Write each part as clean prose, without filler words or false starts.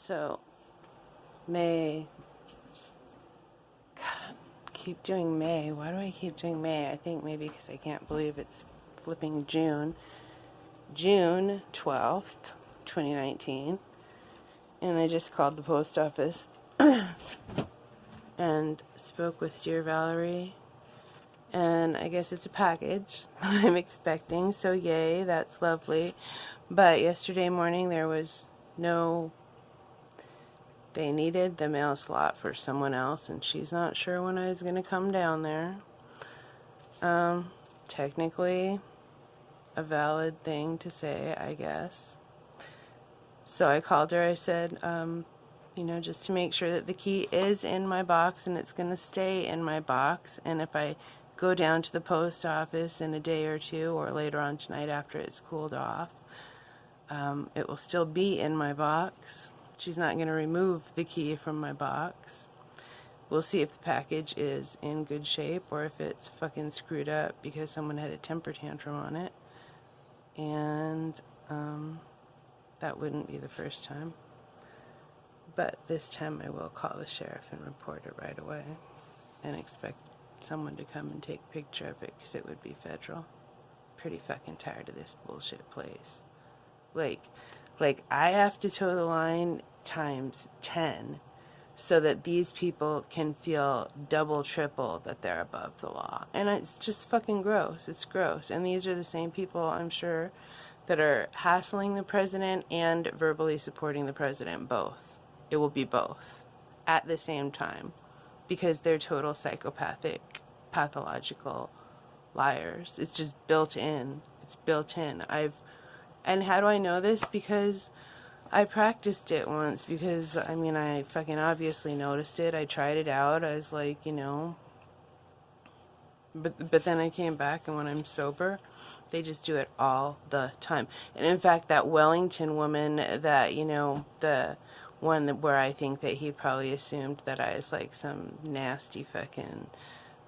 So, May. God, keep doing May. Why do I keep doing May? I think maybe because I can't believe it's flipping June. June 12th, 2019. And I just called the post office and spoke with dear Valerie. And I guess it's a package that I'm expecting, so yay, that's lovely. But yesterday morning there was no, they needed the mail slot for someone else, and she's not sure when I was going to come down there. Technically a valid thing to say, I guess. So I called her. I said, just to make sure that the key is in my box and it's going to stay in my box, and if I go down to the post office in a day or two or later on tonight after it's cooled off, it will still be in my box. She's not going to remove the key from my box. We'll see if the package is in good shape or if it's fucking screwed up because someone had a temper tantrum on it. And that wouldn't be the first time. But this time I will call the sheriff and report it right away and expect someone to come and take a picture of it because it would be federal. Pretty fucking tired of this bullshit place. Like I have to toe the line times 10 so that these people can feel double, triple that they're above the law. And it's just fucking gross. It's gross. And these are the same people, I'm sure, that are hassling the president and verbally supporting the president, both. It will be both at the same time because they're total psychopathic, pathological liars. It's just built in. It's built in. And how do I know this? Because I practiced it once, because, I fucking obviously noticed it. I tried it out. I was like, but then I came back, and when I'm sober, they just do it all the time. And in fact, that Wellington woman that, the one where I think that he probably assumed that I was like some nasty fucking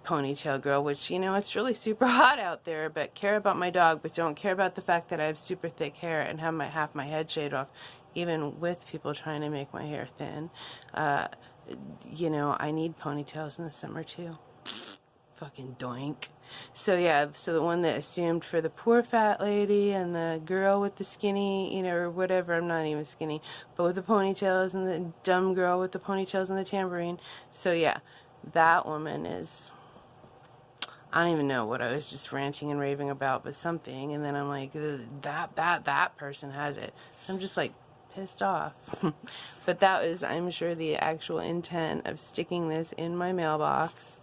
ponytail girl, which, it's really super hot out there, but care about my dog, but don't care about the fact that I have super thick hair and have half my head shaved off, even with people trying to make my hair thin. I need ponytails in the summer too. Fucking doink. So yeah, so the one that assumed for the poor fat lady and the girl with the skinny, or whatever, I'm not even skinny, but with the ponytails, and the dumb girl with the ponytails and the tambourine. So yeah, that woman is, I don't even know what I was just ranting and raving about, but something, and then I'm like, that person has it. So I'm just like pissed off. But that was, I'm sure, the actual intent of sticking this in my mailbox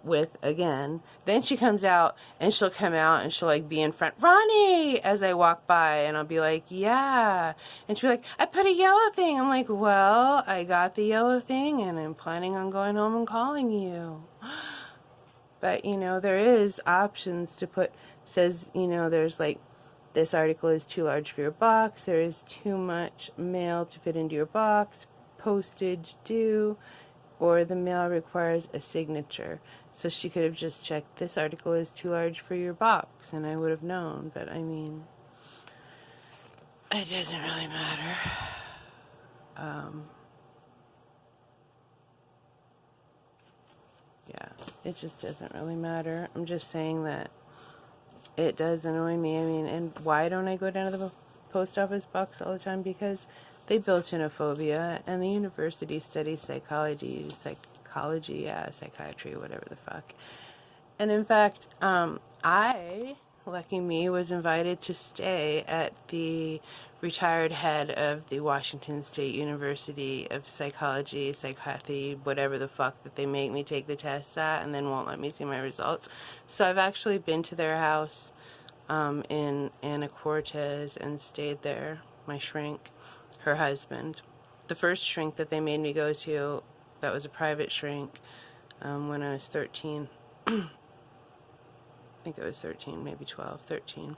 with, again, then she comes out, and she'll come out, and she'll, like, be in front, Ronnie, as I walk by, and I'll be like, yeah, and she'll be like, I put a yellow thing. I'm like, well, I got the yellow thing, and I'm planning on going home and calling you. But, there is options to put, says, there's, like, this article is too large for your box, there is too much mail to fit into your box, postage due, or the mail requires a signature. So she could have just checked, this article is too large for your box, and I would have known. But it doesn't really matter. Yeah, it just doesn't really matter. I'm just saying that it does annoy me. And why don't I go down to the post office box all the time? Because they built in a phobia, and the university studies psychology, psychiatry, whatever the fuck. And in fact, I, lucky me, was invited to stay at the retired head of the Washington State University of Psychology, Psychiatry, whatever the fuck that they make me take the tests at and then won't let me see my results. So I've actually been to their house in Anacortes and stayed there. My shrink, her husband. The first shrink that they made me go to, that was a private shrink, when I was 13. I think it was 13, maybe 12, 13.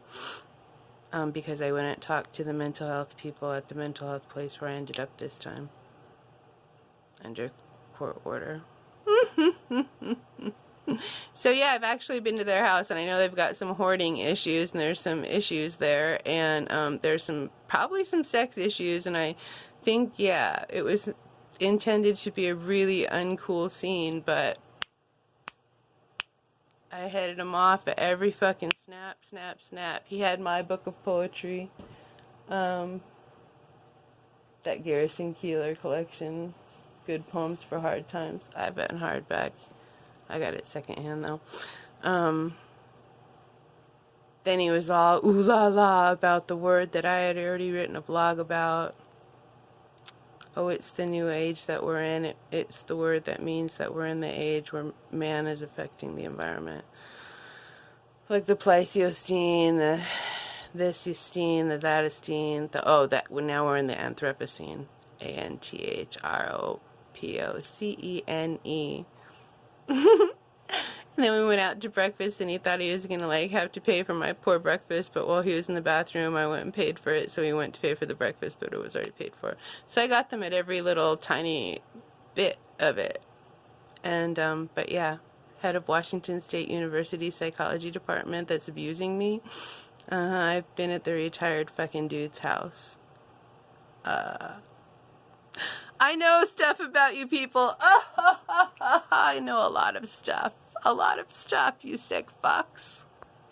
Because I went and talked to the mental health people at the mental health place where I ended up this time. Under court order. So yeah, I've actually been to their house, and I know they've got some hoarding issues, and there's some issues there, and there's probably some sex issues, and I think, yeah, it was intended to be a really uncool scene, but I headed him off at every fucking snap, snap, snap. He had my book of poetry, that Garrison Keillor collection, Good Poems for Hard Times. I have it in hardback. I got it secondhand though. Then he was all ooh la la about the word that I had already written a blog about. Oh, it's the new age that we're in. It's the word that means that we're in the age where man is affecting the environment. Like the Pleistocene, the this-istine, the that-istine, that now we're in the Anthropocene. Anthropocene. And then we went out to breakfast, and he thought he was going to, like, have to pay for my poor breakfast, but while he was in the bathroom, I went and paid for it, so he went to pay for the breakfast, but it was already paid for. So I got them at every little tiny bit of it. And, but yeah, head of Washington State University Psychology Department that's abusing me. I've been at the retired fucking dude's house. I know stuff about you people. I know a lot of stuff. A lot of stuff, you sick fucks.